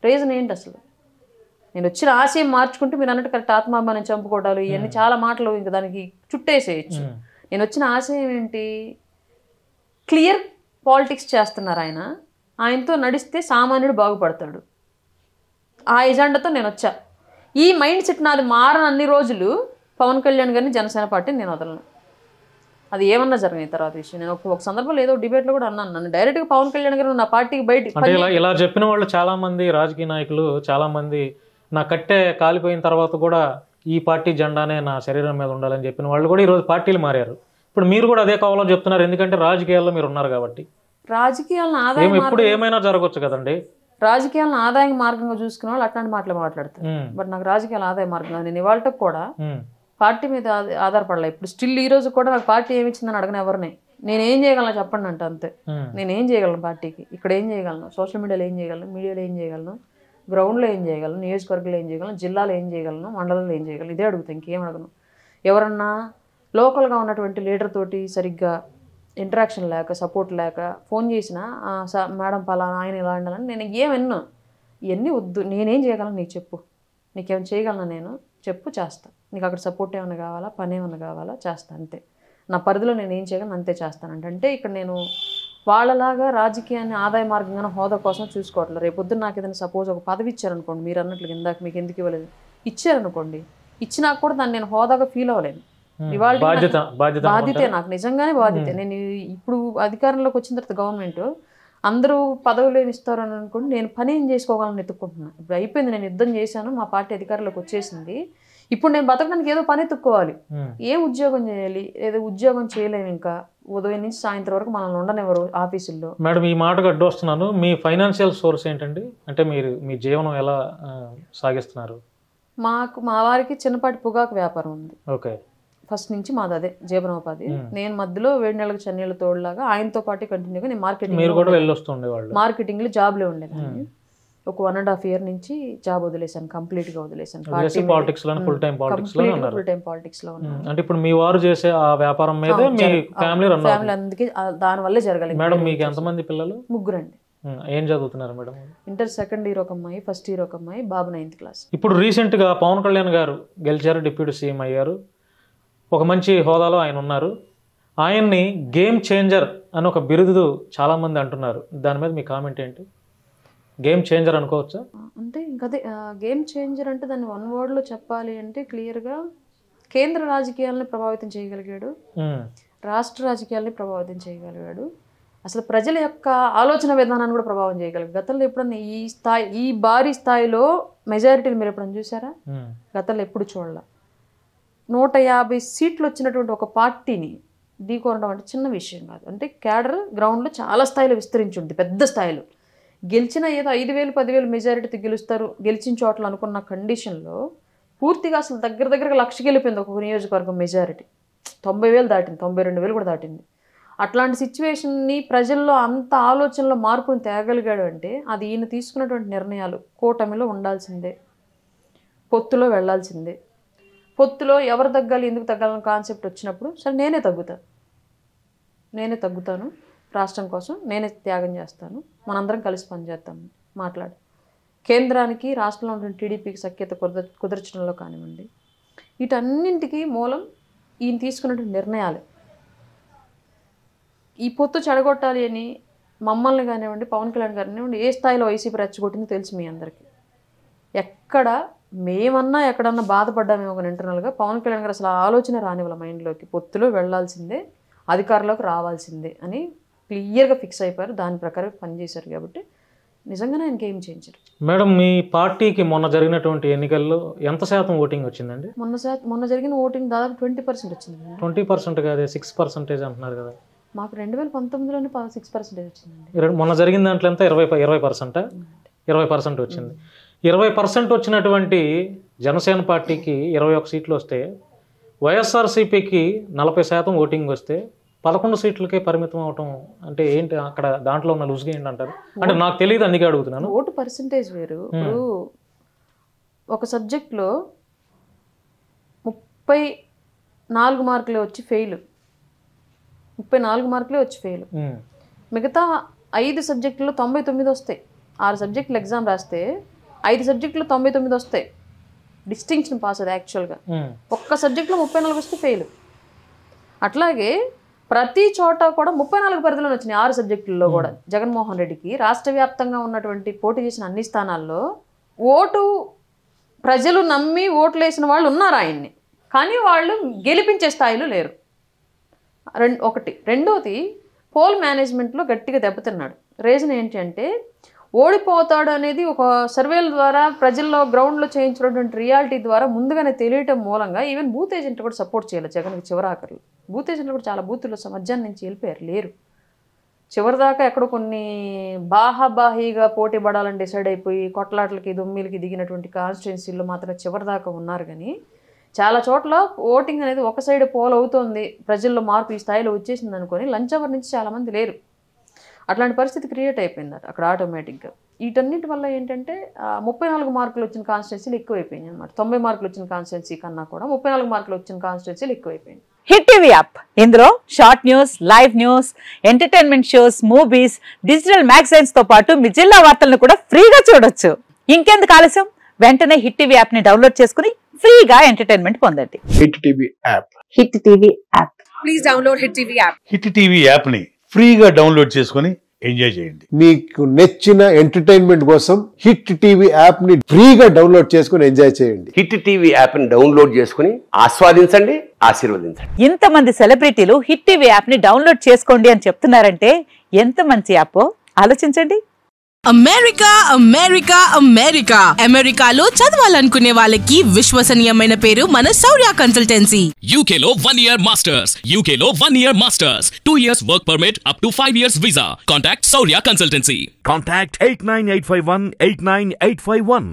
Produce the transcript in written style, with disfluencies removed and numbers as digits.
Reason ఏంటి అసలు? నేను వచ్చిన ఆశయం మార్చుకుంటే మీరు అన్నట్టు కరెక్ట్ ఆత్మాభిమానం చంపుకోవడాలు ఇవన్నీ చాలా మాటలు ఇంకా దానికి చుట్టేసేయచ్చు. నేను వచ్చిన ఆశయం ఏంటి? క్లియర్ పాలిటిక్స్ చేస్తున్నారు ఆయన. ఆయనతో నడిస్తే సామాన్యుడు బాగుపడతాడు. ఆ ఎజెండాతో నేను వచ్చా. ఈ మైండ్ సెట్ నాది మారని అన్ని రోజులు పవన్ కళ్యాణ్ గారిని జనసేన పార్టీని నేను వదలను. అది ఏమన్నా జరిగిన తర్వాత విషయం. నేను ఒక సందర్భంలో ఏదో డిబేట్లో కూడా అన్నాను, నన్ను డైరెక్ట్గా పవన్ కళ్యాణ్ గారు నా పార్టీకి బయట ఇలా చెప్పిన వాళ్ళు చాలా మంది రాజకీయ నాయకులు చాలా మంది నా కట్టె కాలిపోయిన తర్వాత కూడా ఈ పార్టీ జెండానే నా శరీరం మీద ఉండాలని చెప్పిన వాళ్ళు కూడా ఈరోజు పార్టీలు మారారు. ఇప్పుడు మీరు కూడా అదే కావాలో చెప్తున్నారు, ఎందుకంటే రాజకీయాల్లో మీరు ఉన్నారు కాబట్టి. రాజకీయాలను ఆదాయం ఎప్పుడు ఏమైనా జరగవచ్చు కదండి. రాజకీయాలను ఆదాయ మార్గంగా చూసుకునే వాళ్ళు అట్లాంటి మాటలు మాట్లాడతారు. బట్ నాకు రాజకీయాల ఆదాయ మార్గంగా నేను ఇవాళకి కూడా పార్టీ మీద ఆధారపడలే. ఇప్పుడు స్టిల్ ఈ రోజు కూడా నాకు పార్టీ ఏమి ఇచ్చిందని అడగను ఎవరిని. నేనేం చేయగలను చెప్పండి అంటే అంతే. నేనేం చేయగలను పార్టీకి? ఇక్కడ ఏం చేయగలను? సోషల్ మీడియాలో ఏం చేయగలను? మీడియాలో ఏం చేయగలను? గ్రౌండ్లో ఏం చేయగలను? నియోజకవర్గంలో ఏం చేయగలను? జిల్లాలో ఏం చేయగలను? మండలంలో ఏం చేయగలను? ఇదే అడుగుతాను, ఇంకేం అడగను. ఎవరన్నా లోకల్గా ఉన్నటువంటి లీడర్ తోటి సరిగ్గా ఇంటరాక్షన్ లేక సపోర్ట్ లేక ఫోన్ చేసినా మేడం పలానా ఆయన ఇలా ఉండాలని నేను ఏమన్నా ఇవన్నీ వద్దు. నేనేం చేయగలను నీకు చెప్పు, నీకేమైనా చేయగలను నేను చెప్పు, చేస్తాను. నీకు అక్కడ సపోర్ట్ ఏమైనా కావాలా, పని ఏమైనా కావాలా, చేస్తాను అంతే. నా పరిధిలో నేను ఏం చేయగలను అంతే చేస్తానంటే. అంటే ఇక్కడ నేను వాళ్ళలాగా రాజకీయాన్ని ఆదాయ మార్గంగా హోదా కోసం చూసుకోవట్లేదు. రేపొద్దున నాకు ఏదైనా సపోజ్ ఒక పదవి ఇచ్చారనుకోండి, మీరు అన్నట్లు ఇందాక మీకు ఎందుకు ఇవ్వలేదు ఇచ్చారనుకోండి, ఇచ్చినాక కూడా దాన్ని నేను హోదాగా ఫీల్ అవ్వలేను. ఇవాళ బాధ్యతే, నాకు నిజంగానే బాధ్యతే. నేను ఇప్పుడు అధికారంలోకి వచ్చిన తర్వాత గవర్నమెంట్ అందరూ పదవులు ఏమి ఇస్తారు అని అనుకోండి, నేను పని ఏం చేసుకోగలను ఎత్తుక్కుంటున్నాను. ఇప్పుడు అయిపోయింది, నేను యుద్ధం చేశాను, మా పార్టీ అధికారంలోకి వచ్చేసింది. ఇప్పుడు నేను బతకడానికి ఏదో పని ఎత్తుక్కోవాలి. ఏం ఉద్యోగం చేయాలి? ఏదో ఉద్యోగం చేయలేము. ఇంకా ఉదయం నుంచి సాయంత్రం వరకు మనల్ని ఉండనివ్వరు ఆఫీసుల్లో. మేడం, ఈ మాటకు అడ్డు వస్తున్నాను. మీ ఫైనాన్షియల్ సోర్స్ ఏంటండి? అంటే మీరు మీ జీవనం ఎలా సాగిస్తున్నారు? మా వారికి చిన్నపాటి పొగాకు వ్యాపారం ఉంది. ఓకే. ఫస్ట్ నుంచి మాది అదే జీవనోపాధి. నేను మధ్యలో వేడి నెలలకు చన్నీళ్ళ తోడులాగా ఆయనతో పాటు కంటిన్యూగా నేను మార్కెటింగ్లో జాబ్లో ఉండేదాన్ని. ఒక 1.5 year నుంచి జాబ్ వదిలేసాను, కంప్లీట్గా వదిలేసాను. ఫుల్ టైం పాలిటిక్స్ లో ఉన్నాను. అంటే ఇప్పుడు మీ వారు చేసే ఆ వ్యాపారం మీద మీ ఫ్యామిలీ అందుకే దాని వల్లే జరగలేదు. మేడం, మీకు ఎంతమంది పిల్లలు? 3 అండి. ఏం చదువుతున్నారు మేడం? ఇంటర్ 2nd year ఒక అమ్మాయి, ఫస్ట్ ఇయర్ ఒక అమ్మాయి, బాబు 9th class. ఇప్పుడు రీసెంట్ గా పవన్ కళ్యాణ్ గారు గెలిచారు, డిప్యూటీ సీఎం అయ్యారు, ఒక మంచి హోదాలో ఆయన ఉన్నారు. ఆయన్ని గేమ్ చేంజర్ అని ఒక బిరుదు చాలా మంది అంటున్నారు. దాని మీద మీ కామెంట్ ఏంటి? గేమ్ చేంజర్ అనుకోవచ్చా? అంటే ఇంకదే గేమ్ చేంజర్ అంటే దాన్ని 1 word లో చెప్పాలి అంటే క్లియర్గా కేంద్ర రాజకీయాలని ప్రభావితం చేయగలిగాడు, రాష్ట్ర రాజకీయాలని ప్రభావితం చేయగలిగాడు, అసలు ప్రజల యొక్క ఆలోచన విధానాన్ని కూడా ప్రభావం చేయగలిగాడు. గతంలో ఎప్పుడన్నా ఈ భారీ స్థాయిలో మెజారిటీని మీరు ఎప్పుడన్నా చూసారా? గతంలో ఎప్పుడు చూడాల. 150 seats వచ్చినటువంటి ఒక పార్టీని ఢీకొనడం అంటే చిన్న విషయం కాదు. అంటే క్యాడర్ గ్రౌండ్లో చాలా స్థాయిలో విస్తరించి ఉంది, పెద్ద స్థాయిలో. గెలిచిన ఏదో 5,000 10,000 మెజారిటీతో గెలుస్తారు, గెలిచిన చోట్ల అనుకున్న కండిషన్లో పూర్తిగా అసలు దగ్గరగా 1,00,000 వెళ్ళిపోయింది ఒక నియోజకవర్గం మెజారిటీ. 90,000 దాటింది, 92,000 కూడా దాటింది. అట్లాంటి సిచ్యువేషన్ని ప్రజల్లో అంత ఆలోచనలో మార్పును తేగలిగాడు అంటే అది ఈయన తీసుకున్నటువంటి నిర్ణయాలు. కూటమిలో ఉండాల్సిందే, పొత్తులో వెళ్లాల్సిందే, పొత్తులో ఎవరు తగ్గాలి ఎందుకు తగ్గాలని కాన్సెప్ట్ వచ్చినప్పుడు సరే నేనే తగ్గుతాను, రాష్ట్రం కోసం నేనే త్యాగం చేస్తాను, మనందరం కలిసి పనిచేస్తాము మాట్లాడి కేంద్రానికి రాష్ట్రంలో ఉన్న టీడీపీకి సఖ్యత కుదర్చడంలో కానివ్వండి, వీటన్నింటికి మూలం ఈయన తీసుకున్నటువంటి నిర్ణయాలే. ఈ పొత్తు చెడగొట్టాలి అని మమ్మల్ని కానివ్వండి, పవన్ కళ్యాణ్ గారినివ్వండి, ఏ స్థాయిలో వైసీపీ రెచ్చగొట్టిందో తెలుసు మీ అందరికీ. ఎక్కడ మేమన్నా ఎక్కడన్నా బాధపడ్డామేమో ఒక ఇంటర్నల్గా, పవన్ కళ్యాణ్ గారు అసలు ఆలోచన రానివ్వాల మైండ్లోకి. పొత్తులో వెళ్లాల్సిందే, అధికారంలోకి రావాల్సిందే అని క్లియర్గా ఫిక్స్ అయిపోయారు. దాని ప్రకారం పనిచేశారు కాబట్టి నిజంగానే ఆయనకి ఏం చేయించారు. మేడం, మీ పార్టీకి మొన్న జరిగినటువంటి ఎన్నికల్లో ఎంత శాతం ఓటింగ్ వచ్చిందండి? మొన్న జరిగిన ఓటింగ్ దాదాపు 20% వచ్చింది. 20% కాదే, 6% అంటున్నారు కదా. మాకు 2019లోనే 6% వచ్చిందండి. మొన్న జరిగిన దాంట్లో ఎంత? 20%? 20% వచ్చింది. 20% వచ్చినటువంటి జనసేన పార్టీకి 21 సీట్లు వస్తే, వైఎస్ఆర్సీపీకి 40% ఓటింగ్ వస్తే 11 సీట్లకే పరిమితం అవటం అంటే ఏంటి? అక్కడ దాంట్లో ఉన్న లూజ్గా ఏంటంటారు? అంటే నాకు తెలియదు, అందుకే అడుగుతున్నాను. ఓటు పర్సంటేజ్ వేరు. ఇప్పుడు ఒక సబ్జెక్ట్లో 34 మార్కులే వచ్చి ఫెయిల్, 34 మార్కులే వచ్చి ఫెయిల్. మిగతా 5 సబ్జెక్టుల్లో 99 వస్తాయి. 6 సబ్జెక్టులు ఎగ్జామ్ రాస్తే 5 సబ్జెక్టులు 99 వస్తాయి, డిస్టింక్షన్ పాస్ అది యాక్చువల్గా. ఒక్క సబ్జెక్ట్లో 34 వస్తే ఫెయిల్. అట్లాగే ప్రతి చోట కూడా 34 పరిధిలో వచ్చినాయి 6 సబ్జెక్టుల్లో కూడా. జగన్మోహన్ రెడ్డికి రాష్ట్ర వ్యాప్తంగా ఉన్నటువంటి పోటీ చేసిన అన్ని స్థానాల్లో ఓటు ప్రజలు నమ్మి ఓట్లు వేసిన వాళ్ళు ఉన్నారు ఆయన్ని, కానీ వాళ్ళు గెలిపించే స్థాయిలో లేరు. ఒకటి. రెండోది, పోల్ మేనేజ్మెంట్లో గట్టిగా దెబ్బతిన్నాడు. రీజన్ ఏంటి అంటే ఓడిపోతాడు అనేది ఒక సర్వేల ద్వారా ప్రజల్లో గ్రౌండ్లో చేయించినటువంటి రియాలిటీ ద్వారా ముందుగానే తెలియటం మూలంగా ఈవెన్ బూత్ ఏజెంట్లు కూడా సపోర్ట్ చేయాలి జగన్కి చివరాఖరులు. బూత్ ఏజెంట్లు కూడా చాలా బూతుల్లో మధ్యాహ్నం నుంచి వెళ్ళిపోయారు, లేరు. చివరిదాకా ఎక్కడో కొన్ని బాహాబాహీగా పోటీ పడాలని డిసైడ్ అయిపోయి కొట్లాట్లకి దొమ్మిలకి దిగినటువంటి కాన్స్టిట్యున్సీల్లో మాత్రమే చివరిదాకా ఉన్నారు. కానీ చాలా చోట్ల ఓటింగ్ అనేది ఒక సైడ్ పోల్ అవుతోంది, ప్రజల్లో మార్పు ఈ స్థాయిలో వచ్చేసింది అనుకొని లంచ్ అవర్ నుంచి చాలామంది లేరు. అట్లాంటి పరిస్థితి క్రియేట్ అయిపోయింది అక్కడ ఆటోమేటిక్గా. వీటన్నిటి వల్ల ఏంటంటే 34 మార్కులు వచ్చిన కాన్స్టిట్యున్సీలు ఎక్కువైపోయినాయి అనమాట. 90 మార్కులు వచ్చిన కాన్స్టిట్యున్సీ కన్నా కూడా 34 మార్కులు వచ్చిన కాన్స్టిట్యున్సీలు ఎక్కువైపోయింది. హిట్ టీవీ యాప్, ఇందులో short news, live news, entertainment shows, movies, digital magazines తో పాటు మీ జిల్లా వార్తలను కూడా ఫ్రీగా చూడొచ్చు. ఇంకెందుకు ఆలస్యం, వెంటనే హిట్ టీవీ యాప్ ని డౌన్లోడ్ చేసుకుని ఫ్రీగా ఎంటర్టైన్మెంట్ పొందండి. Hit TV app. Hit TV app. Please download hit TV app. Hit TV app ని ఫ్రీగా డౌన్లోడ్ చేసుకుని ఎంజాయ్ చేయండి. మీకు నచ్చిన ఎంటర్టైన్మెంట్ కోసం హిట్ టీవీ యాప్ ని ఫ్రీగా డౌన్లోడ్ చేసుకుని ఎంజాయ్ చేయండి. హిట్ టీవీ యాప్ ని డౌన్లోడ్ చేసుకుని ఆస్వాదించండి, ఆశీర్వదించండి. ఇంతమంది సెలబ్రిటీలు హిట్ టీవీ యాప్ ని డౌన్లోడ్ చేసుకోండి అని చెప్తున్నారంటే ఎంత మంచి యాప్ ఆలోచించండి. అమెరికా అమెరికా అమెరికా అమెరికాలో చదవాలనుకునే వాళ్ళకి విశ్వసనీయమైన పేరు మన శౌర్య కన్సల్టెన్సీ. UK లో 1 year masters, UK లో 1 year masters, 2 years work permit up to 5 years visa. Contact Saurya Consultancy. Contact 89851 89851.